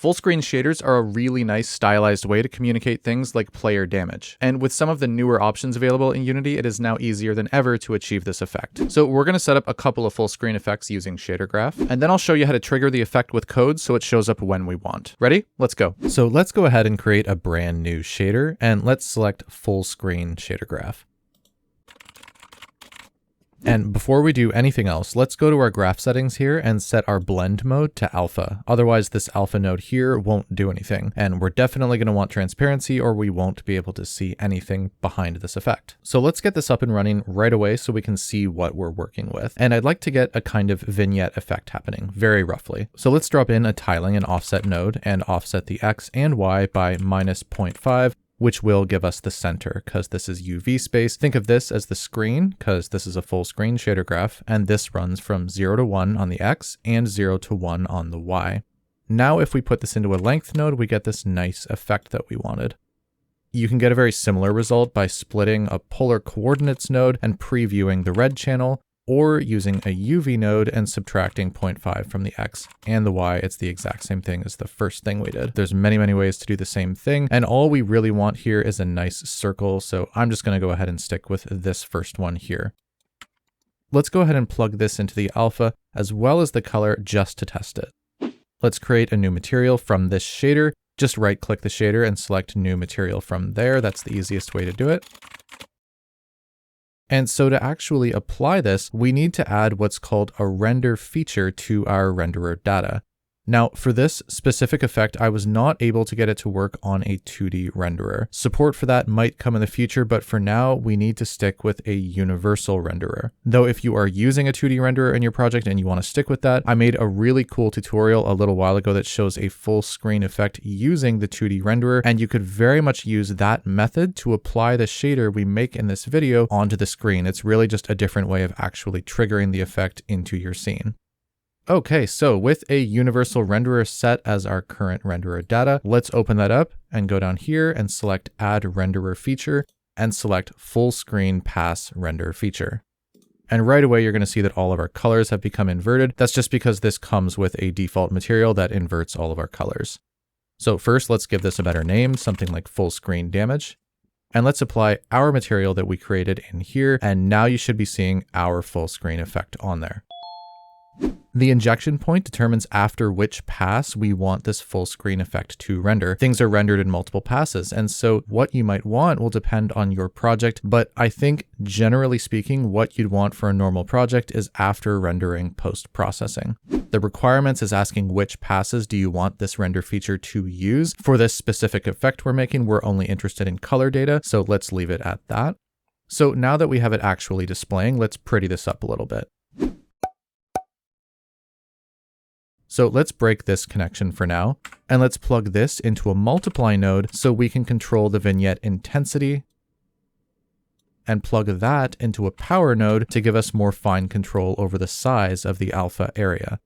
Full screen shaders are a really nice stylized way to communicate things like player damage. And with some of the newer options available in Unity, it is now easier than ever to achieve this effect. So we're going to set up a couple of full screen effects using Shader Graph, and then I'll show you how to trigger the effect with code so it shows up when we want. Ready? Let's go. So let's go ahead and create a brand new shader, and let's select full screen shader graph. And before we do anything else, let's go to our graph settings here and set our blend mode to alpha. Otherwise, this alpha node here won't do anything. And we're definitely going to want transparency or we won't be able to see anything behind this effect. So let's get this up and running right away so we can see what we're working with. And I'd like to get a kind of vignette effect happening, very roughly. So let's drop in a tiling and offset node and offset the X and Y by -0.5. which will give us the center because this is UV space. Think of this as the screen because this is a full screen shader graph, and this runs from 0 to 1 on the X and 0 to 1 on the Y. Now, if we put this into a length node, we get this nice effect that we wanted. You can get a very similar result by splitting a polar coordinates node and previewing the red channel, or using a UV node and subtracting 0.5 from the X and the Y. It's the exact same thing as the first thing we did. There's many, many ways to do the same thing. And all we really want here is a nice circle. So I'm just going to go ahead and stick with this first one here. Let's go ahead and plug this into the alpha as well as the color just to test it. Let's create a new material from this shader. Just right click the shader and select new material from there. That's the easiest way to do it. And so to actually apply this, we need to add what's called a render feature to our renderer data. Now, for this specific effect, I was not able to get it to work on a 2D renderer. Support for that might come in the future, but for now, we need to stick with a universal renderer. Though if you are using a 2D renderer in your project and you want to stick with that, I made a really cool tutorial a little while ago that shows a full screen effect using the 2D renderer, and you could very much use that method to apply the shader we make in this video onto the screen. It's really just a different way of actually triggering the effect into your scene. Okay, so with a universal renderer set as our current renderer data, let's open that up and go down here and select Add Renderer Feature and select Full Screen Pass Render Feature. And right away, you're going to see that all of our colors have become inverted. That's just because this comes with a default material that inverts all of our colors. So first, let's give this a better name, something like Full Screen Damage. And let's apply our material that we created in here. And now you should be seeing our full screen effect on there. The injection point determines after which pass we want this full screen effect to render. Things are rendered in multiple passes, and so what you might want will depend on your project, but I think generally speaking, what you'd want for a normal project is after rendering post-processing. The requirements is asking which passes do you want this render feature to use. For this specific effect we're making, we're only interested in color data, so let's leave it at that. So now that we have it actually displaying, let's pretty this up a little bit. So let's break this connection for now, and let's plug this into a multiply node so we can control the vignette intensity, and plug that into a power node to give us more fine control over the size of the alpha area.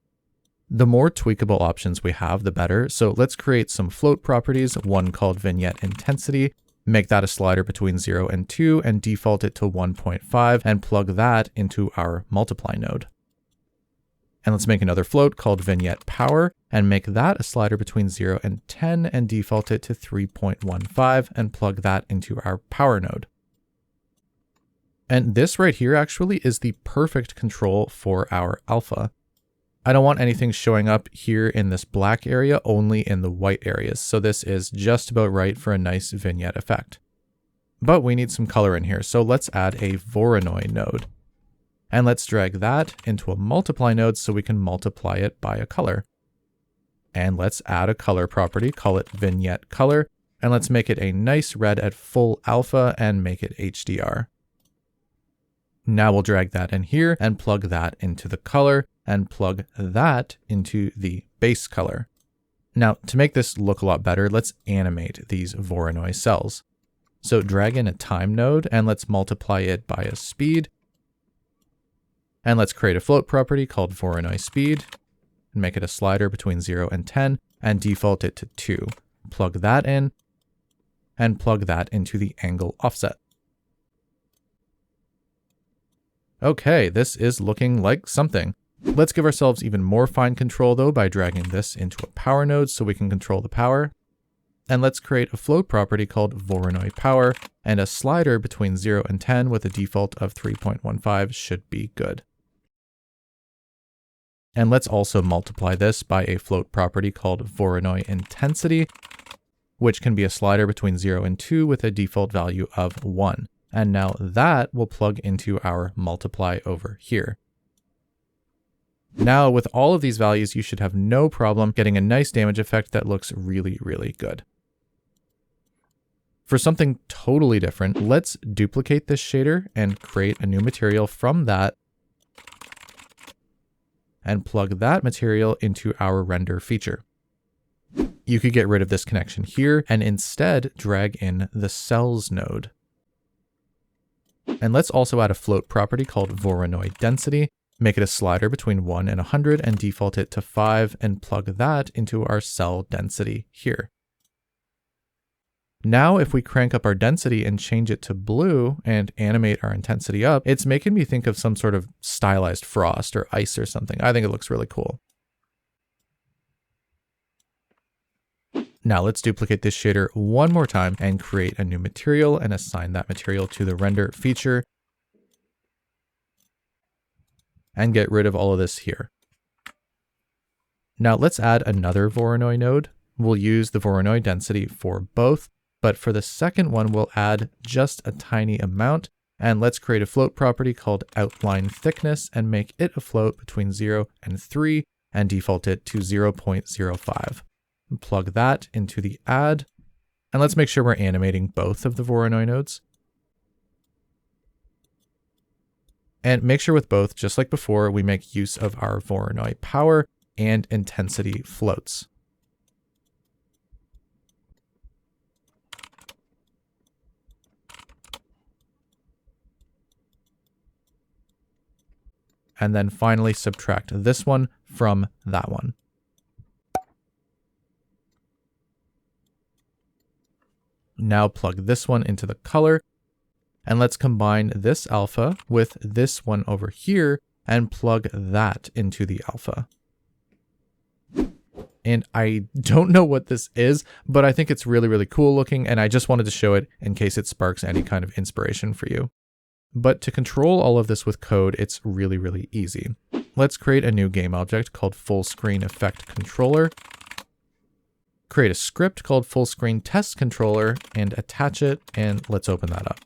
The more tweakable options we have, the better. So let's create some float properties, one called vignette intensity, make that a slider between 0 and 2, and default it to 1.5, and plug that into our multiply node. And let's make another float called vignette power and make that a slider between 0 and 10 and default it to 3.15 and plug that into our power node. And this right here actually is the perfect control for our alpha. I don't want anything showing up here in this black area, only in the white areas. So this is just about right for a nice vignette effect. But we need some color in here. So let's add a Voronoi node. And let's drag that into a multiply node so we can multiply it by a color. And let's add a color property, call it vignette color, and let's make it a nice red at full alpha and make it HDR. Now we'll drag that in here and plug that into the color and plug that into the base color. Now to make this look a lot better, let's animate these Voronoi cells. So drag in a time node and let's multiply it by a speed. And let's create a float property called Voronoi speed and make it a slider between 0 and 10 and default it to 2. Plug that in and plug that into the angle offset. Okay, this is looking like something. Let's give ourselves even more fine control though by dragging this into a power node so we can control the power. And let's create a float property called Voronoi power, and a slider between 0 and 10 with a default of 3.15 should be good. And let's also multiply this by a float property called Voronoi intensity, which can be a slider between 0 and 2 with a default value of 1. And now that will plug into our multiply over here. Now with all of these values, you should have no problem getting a nice damage effect that looks really, really good. For something totally different, let's duplicate this shader and create a new material from that and plug that material into our render feature. You could get rid of this connection here and instead drag in the cells node. And let's also add a float property called Voronoi density, make it a slider between 1 and 100 and default it to 5 and plug that into our cell density here. Now, if we crank up our density and change it to blue and animate our intensity up, it's making me think of some sort of stylized frost or ice or something. I think it looks really cool. Now let's duplicate this shader one more time and create a new material and assign that material to the render feature and get rid of all of this here. Now let's add another Voronoi node. We'll use the Voronoi density for both, but for the second one, we'll add just a tiny amount, and let's create a float property called outline thickness and make it a float between 0 and 3 and default it to 0.05. Plug that into the add, and let's make sure we're animating both of the Voronoi nodes. And make sure with both, just like before, we make use of our Voronoi power and intensity floats. And then finally subtract this one from that one. Now plug this one into the color, and let's combine this alpha with this one over here and plug that into the alpha. And I don't know what this is, but I think it's really, really cool looking, and I just wanted to show it in case it sparks any kind of inspiration for you. But to control all of this with code, it's really, really easy. Let's create a new game object called full screen effect controller. Create a script called full screen test controller and attach it, and let's open that up.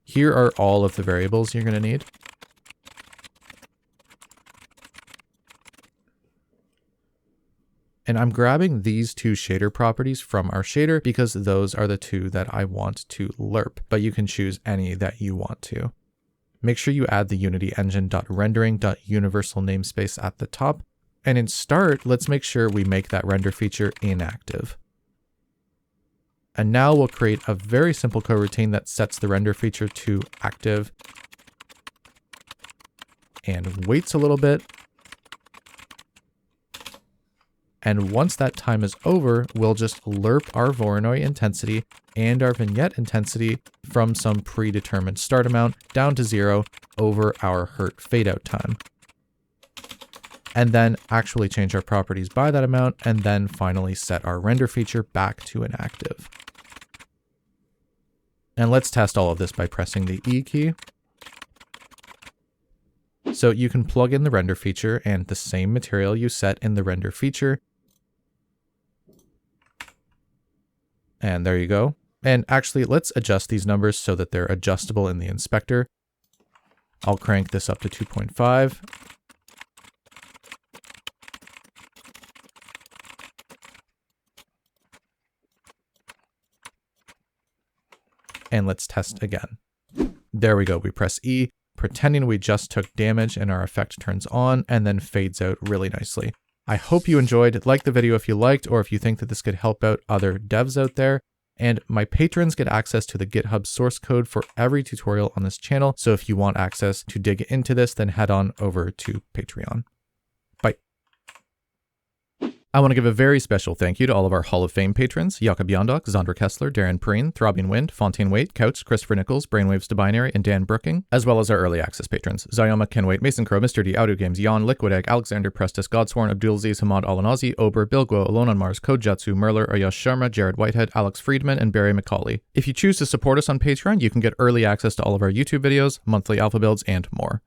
Here are all of the variables you're going to need. And I'm grabbing these two shader properties from our shader because those are the two that I want to lerp, but you can choose any that you want to. Make sure you add the Unity engine.rendering.universal namespace at the top. And in start, let's make sure we make that render feature inactive. And now we'll create a very simple coroutine that sets the render feature to active and waits a little bit. And once that time is over, we'll just lerp our Voronoi intensity and our vignette intensity from some predetermined start amount down to 0 over our hurt fadeout time. And then actually change our properties by that amount, and then finally set our render feature back to inactive. And let's test all of this by pressing the E key. So you can plug in the render feature and the same material you set in the render feature. And there you go. And actually, let's adjust these numbers so that they're adjustable in the inspector. I'll crank this up to 2.5. And let's test again. There we go. We press E, pretending we just took damage, and our effect turns on and then fades out really nicely. I hope you enjoyed. Like the video if you liked, or if you think that this could help out other devs out there. And my patrons get access to the GitHub source code for every tutorial on this channel. So if you want access to dig into this, then head on over to Patreon. I want to give a very special thank you to all of our Hall of Fame patrons: Jakob Yondok, Zandra Kessler, Darren Preen, Throbbing Wind, Fontaine Waite, Couch, Christopher Nichols, Brainwaves to Binary, and Dan Brooking, as well as our early access patrons: Zayoma, Ken Waite, Mason Crow, Mr. D, Audio Games, Jan, Liquid Egg, Alexander, Prestis, Godsworn, Abdulaziz, Hamad Alanazi, Ober, Bilguo, Alone on Mars, Code Jutsu, Merler, Ayash Sharma, Jared Whitehead, Alex Friedman, and Barry McCauley. If you choose to support us on Patreon, you can get early access to all of our YouTube videos, monthly alpha builds, and more.